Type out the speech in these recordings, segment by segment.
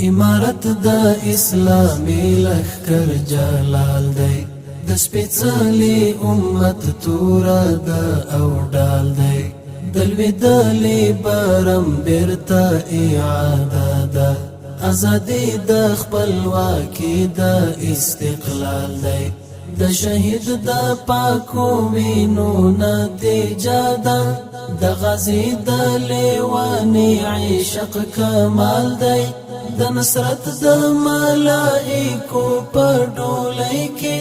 امارت دا اسلامی لخکر جلال دی د سپیڅلی امت تورا دا او ډال دی دلوی دلی برم بیرتا اعاده دا ازادی د خپلواکی د استقلال دی د شهید د پاکو وینو نتیجه ده د غازی د لیوانی عشق کمال دی د نصرت د ملائکو په ډولۍ کې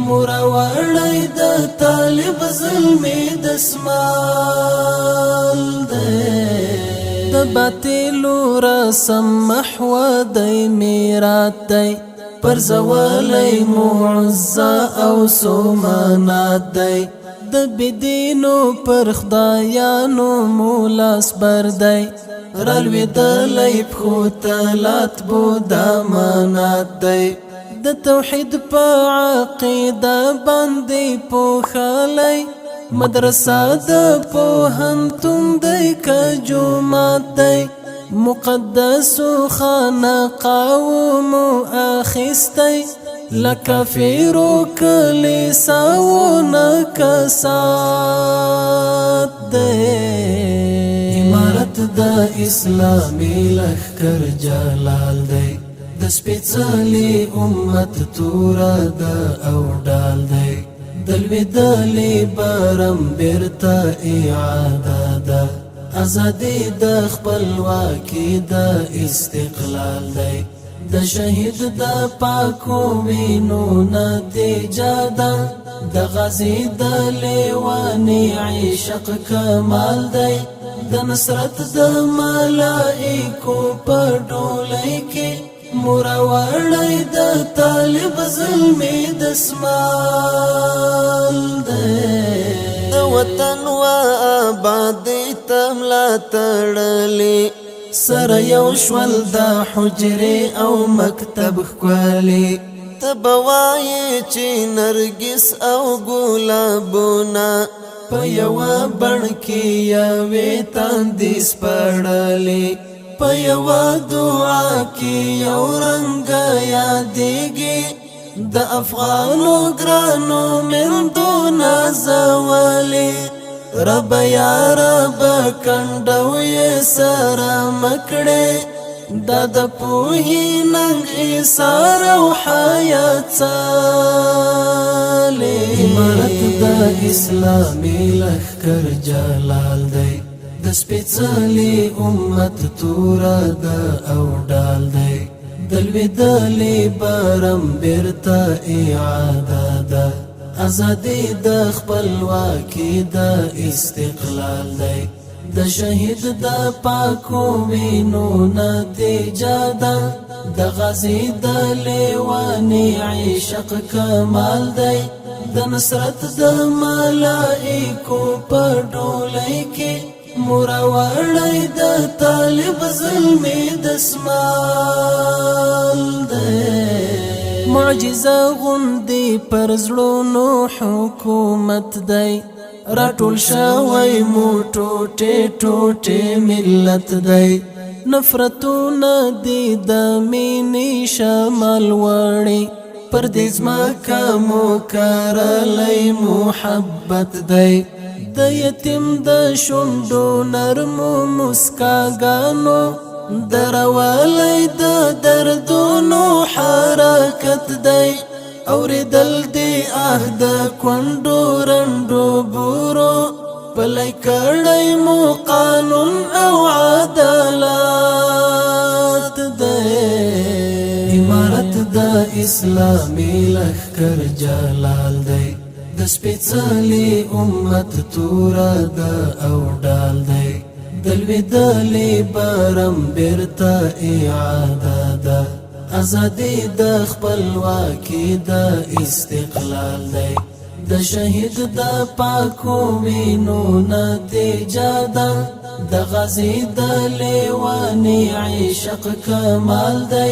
مروړی د طالب ظلمي دسمال دی د باطلو رسم محو دی میرات دی پرزوالی معزا او سومانات دی د بدینو پر خدایانو مولاس بر دی رالوی دلی پخو تلات بودا منات دی د توحید پا عقیده باندی پوخالی مدرسه د پوهنتون دی که جومات دی مقدسو خانقاو مو اخیستی لکافیرو کلیساو نکسات دی امارت دا اسلامی لخکر جلال دی د سپیڅلی امت تورا دا او ډال دی دلوی دلی برم بیرتا اعاده دا ازادی د خپلواکی د استقلال دی د شهید د پاکو وینو نتیجه ده د غازی د لیوانی عشق کمال دی د نصرت د ملائکو په ډولۍ کې مروړی د طالب ظلمي دسمال دی د وطن و آبادی تملا تړلی سره یو شول د حجرې او مکتب ښکلی ته به وایې چې نرګس او ګلابونه په یوه بڼ کې یوې تاندې سپړلې په یوه دعا کې یو رنګه یادېږي د افغانو ګرانو میندو نازولې رب یا رب کنډو یې سره مکړې دا د پوهې ننګ ایثار او حیات څالې امارت د اسلامي لښکر جلال دی د سپیڅلی امت تورا دا او ډال دی دلوی دلی برم بیرتا اعاده دا ازادی د خپلواکی د استقلال دی د شهید د پاکو وینو نتیجه ده د غازی د لیوانی عشق کمال دی د نصرت د ملائکو په ډولۍ کې مروړی د طالب ظلمي دسمال دی معجزه غوندی پر زړونو حکومت دی راټول شوی مو ټوټې ټوټې ملت دی نفرتونه دی د مینې شمال وړي پر دې ځمکه مو کرلی محبت دی د یتیم د شونډو نرمو مسکاګانو دروالی د دردونو حرکت دی اوریدل دی د کونډو رنډو بورو پلی کړی مو قانون او عدالت دی امارت د اسلامی لښکر جلال دی د سپیڅلی امت تورا دا او ډال دی دلوی دلی برم بیرتا اعاده دا ازادی د خپلواکی د استقلال دی د شهید د پاکو وینو نتیجه ده د غازی د لیوانی عشق کمال دی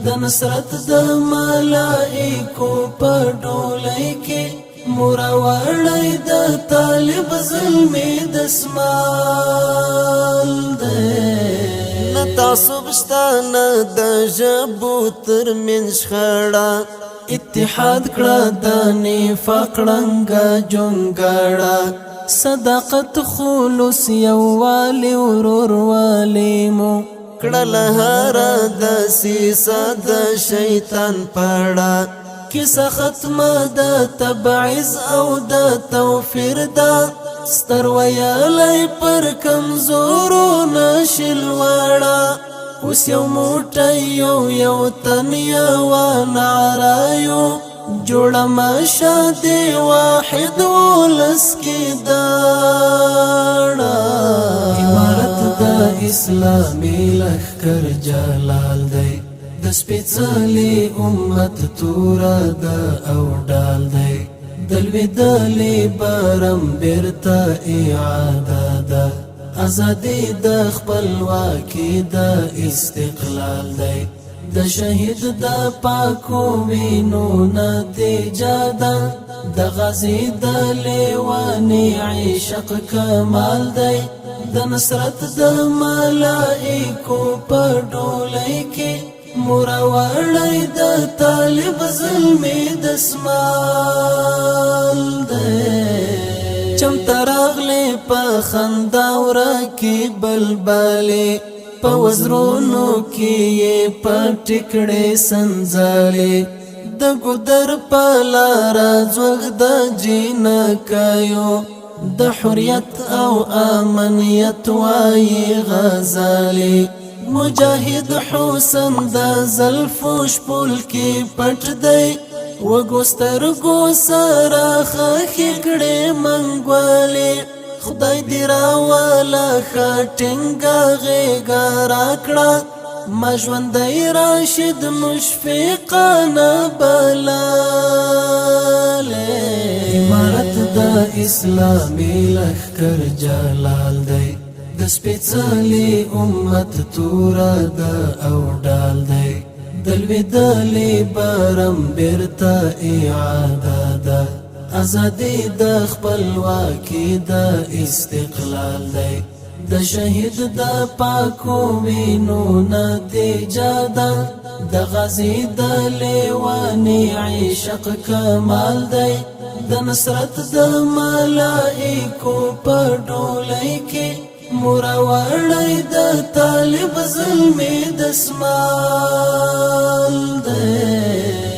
د نصرت د ملائکو په ډولۍ کې مروړی د طالب ظلمي دسمال دی نه تعصب شته نه د ژبو ترمنځ شخړه اتحاد کړه د نفاق ړنګه جونګړه صداقت خلوص یووالی وروروالی مو کړل هره دسیسه د شیطان پړه کیسه ختمه د تبعیض او د توفیر ده ستر ویالی پر کمزورو نشل وړه اوس یو موټی یو تن یوه نعرایو جوړه مشه دی واحد ولس کې داړه عمارت د اسلامي لښکر جلال دی د سپېڅلي امت توره ده او ډال دی د لوېدلې برم بیرته اعاده ده ازادي د خپلواکي د استقلال دی د شهید د پاکو وینو نتیجه ده د غازی د لیوانی عشق کمال دی د نصرت د ملائکو په ډولۍ کې مروړی د طالب ظلمي دسمال دی چمته راغلی په خندا ورکې بلبلې په وزرونو کې یې پټې کړې سنځلې د ګودر په لاره ځوږ د جینکیو د حریت او امنیت وایي غزلې مجاهد حسن د زلفو شپول کې پټ دی وږو سترګو سره خښې کړې منګولې خدای دې راوله ښه ټینګه غېږه راکړه ما ژوندی راشد مشفقانه بللې عمارت د اسلامي لښکر جلال دی د سپېڅلي امت توره ده او ډال دی د لوېدلې برم بیرته اعاده ده ازادي د خپلواکي د استقلال دی د شهید د پاکو وینو نتیجه ده د غازی د لیوانی عشق کمال دی د نصرت د ملائکو په ډولۍ کې مروړی د طالب ظلمي دسمال دی